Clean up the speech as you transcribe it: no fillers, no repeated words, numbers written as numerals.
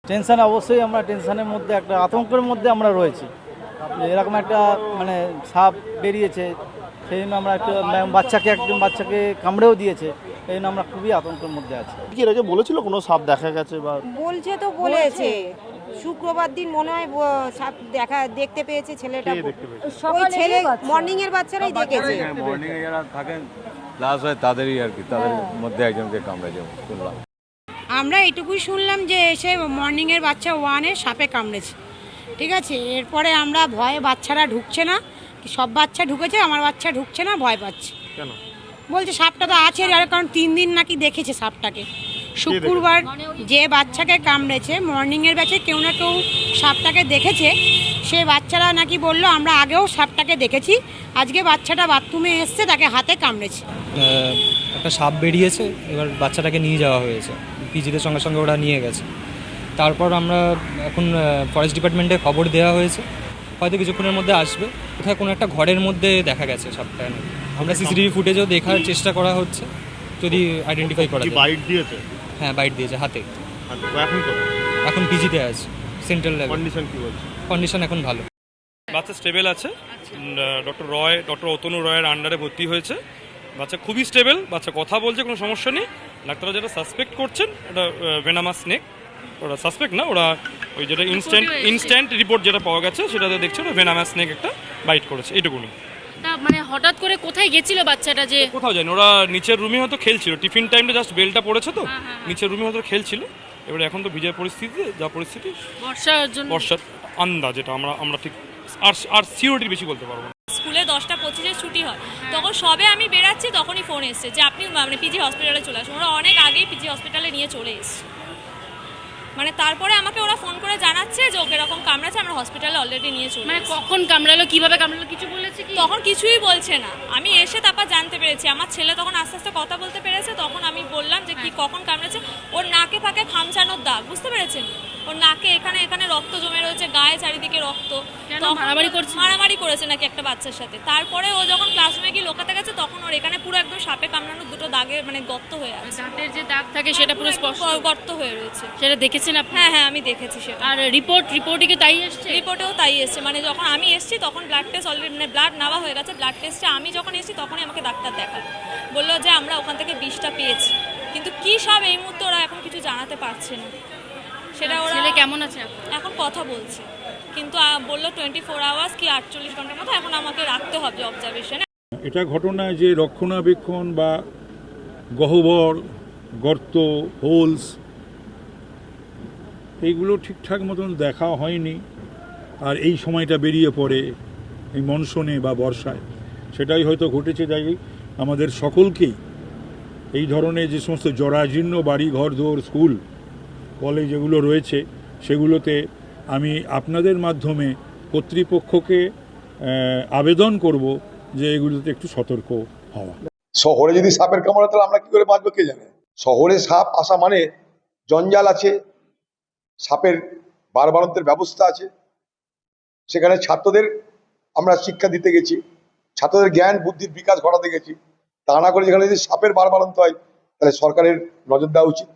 Tension অবশ্যই আমরা টেনশনের মধ্যে একটা আতঙ্কের মধ্যে আমরা রয়েছি। এরকম একটা মানে সাপ বেরিয়েছে, সেই জন্য আমরা একটু একজন বাচ্চাকে কামড়েও দিয়েছে, এই জন্য আমরা খুবই আতঙ্কের মধ্যে আছি। কি এর আগে বলেছিল কোনো সাপ দেখা গেছে বা বলেছে শুক্রবার দিন মনে হয় সাপ দেখতে পেয়েছে ছেলেটা। ওই ছেলে মর্নিং এর বাচ্চারাই দেখেছে। মর্নিং এ যারা থাকেন ক্লাস হয় তাদেরই আর কি, তাদের মধ্যে একজনকে কামড়েছে শুনলাম। আমরা এটুকুই শুনলাম যে এসে মর্নিংয়ের বাচ্চা ওয়ানে সাপে কামড়েছে, ঠিক আছে। এরপরে আমরা ভয়ে বাচ্চারা ঢুকছে না, সব বাচ্চা ঢুকেছে, আমার বাচ্চা ঢুকছে না, ভয় পাচ্ছে। কেন বলছে সাপটা তো আছে, আর কারণ 3 দিন নাকি দেখেছে সাপটাকে। শুক্রবার যে বাচ্চাকে কামড়েছে মর্নিংয়ের ব্যাচে কেউ না কেউ সাপটাকে দেখেছে, সে বাচ্চারা নাকি বললো আমরা আগেও সাপটাকে দেখেছি, আজকে বাচ্চাটা বাথরুমে এসছে তাকে হাতে কামড়েছে। একটা সাপ বেরিয়েছে, এবার বাচ্চাটাকে নিয়ে যাওয়া হয়েছে, পিজিদের সঙ্গে সঙ্গে ওরা নিয়ে গেছে। তারপর আমরা এখন ফরেস্ট ডিপার্টমেন্টে খবর দেওয়া হয়েছে, হয়তো কিছুক্ষণের মধ্যে আসবে। কোথায় কোনো একটা ঘরের মধ্যে দেখা গেছে সাপটা, আমরা সিসিটিভি ফুটেজও দেখার চেষ্টা করা হচ্ছে, যদি আইডেন্টিফাই করা যায়। বাইট দিয়েছে? হ্যাঁ, বাইট দিয়েছে হাতে। এখন তো এখন পিজিতে আছে, সেন্ট্রাল লেভেল। কন্ডিশন কি বলছে? কন্ডিশন এখন ভালো। বাচ্চা স্টেবল আছে, ডক্টর অতনু রয়ের আন্ডারে ভর্তি হয়েছে। বাচ্চা খুবই স্টেবল, বাচ্চা কথা বলছে, কোনো সমস্যা নেই। ডাক্তাররা যেটা সাসপেক্ট করছেন এটা ভেনামাস স্নেক, ওরা সাসপেক্ট না, ওরা ওই যেটা ইনস্ট্যান্ট রিপোর্ট যেটা পাওয়া গেছে সেটাতে দেখছে ওরা ভেনামাস স্নেক একটা বাইট করেছে, এইটুকুনি। মানে হঠাৎ করে কোথায় গেছিল বাচ্চাটা? যে কোথাও জানি, ওরা নিচের রুমে হয়তো খেলছিল, টিফিন টাইমটা জাস্ট বেলটা পড়েছে তো নিচের রুমে হয়তো খেলছিল। এবারে এখন তো ভিজের পরিস্থিতি, যা পরিস্থিতি বর্ষার আন্দাজ, যেটা আমরা ঠিক আর সিওরিটি বেশি বলতে পারবো না। স্কুলে 10:25-এ ছুটি হয়, তখন সবে আমি বেরাচ্ছি তখনই ফোন এসছে যে আপনি মানে পিজি হসপিটালে চলে আসুন। ওরা অনেক আগেই পিজি হসপিটালে নিয়ে চলে এসছে, মানে তারপরে আমাকে ওরা ফোন করে জানাচ্ছে যে ওকে এরকম কামড়াচ্ছে, আমরা হসপিটালে অলরেডি নিয়ে চলে। মানে কখন কামড়ালো, কিভাবে কামড়ালো কিছু বলেছে কি? তখন কিছুই বলছে না, আমি এসে তারপর জানতে পেরেছি। আমার ছেলে তখন আস্তে আস্তে কথা বলতে পেরেছে, তখন আমি বললাম যে কি কখন কামড়েছে। ওর নাকে ফাঁকে খামচানোর দাগ, বুঝতে পেরেছেন? ওর নাকে এখানে রক্ত জমে রয়েছে, গায়ে চারিদিকে রক্ত। মারামারি করেছে নাকি একটা বাচ্চার সাথে। তারপরে ও যখন ক্লাসরুমে গিয়ে লোকাতে গেছে তখন ওর এখানে পুরো একদম সাপে কামড়ানোর 2টো দাগে মানে গর্ত হয়ে আছে। দাঁতের যে দাগ থাকে সেটা পুরো স্পষ্ট গর্ত হয়ে রয়েছে। সেটা দেখেছেন আপনি? হ্যাঁ আমি দেখেছি সেটা। আর রিপোর্টে কি তাই এসছে? রিপোর্টেও তাই এসছে, মানে যখন আমি এসেছি তখন ব্লাড টেস্ট অলরেডি মানে ব্লাড নেওয়া হয়ে গেছে। ব্লাড টেস্টে আমি যখন এসেছি তখনই আমাকে ডাক্তার দেখালো, বললো যে আমরা ওখান থেকে বিষটা পেয়েছি, কিন্তু কী সব এই মুহূর্তে ওরা এখন কিছু জানাতে পারছে না। সেটা ওরা ছেলে কেমন আছে এখন কথা বলছে, কিন্তু বললো 24 আওয়ার্স কি 48 ঘন্টার মতো এখন আমাকে রাখতে হবে অবজারভেশনে। এটা ঘটনা যে রক্ষণাবেক্ষণ বা গহ্বর, গর্ত, হোলস এইগুলো ঠিকঠাক মতন দেখা হয়নি, আর এই সময়টা বেরিয়ে পড়ে এই মনসুনে বা বর্ষায়, সেটাই হয়তো ঘটেছে। তাই আমাদের সকলকেই এই ধরনের যে সমস্ত জরাজীর্ণ বাড়ি ঘর দোর, স্কুল কলেজ এগুলো রয়েছে, সেগুলোতে আমি আপনাদের মাধ্যমে কর্তৃপক্ষকে আবেদন করব যে এগুলোতে একটু সতর্ক হওয়া। শহরে যদি সাপের কামড়ে তাহলে আমরা কি করে বাঁচবো কে জানে। শহরে সাপ আসা মানে জঞ্জাল আছে, সাপের বারবারন্তের ব্যবস্থা আছে। সেখানে ছাত্রদের আমরা শিক্ষা দিতে গেছি, ছাত্রদের জ্ঞান বুদ্ধির বিকাশ ঘটাতে গেছি। তা না করে যেখানে যদি সাপের বারবারন্ত হয় তাহলে সরকারের নজর দেওয়া উচিত।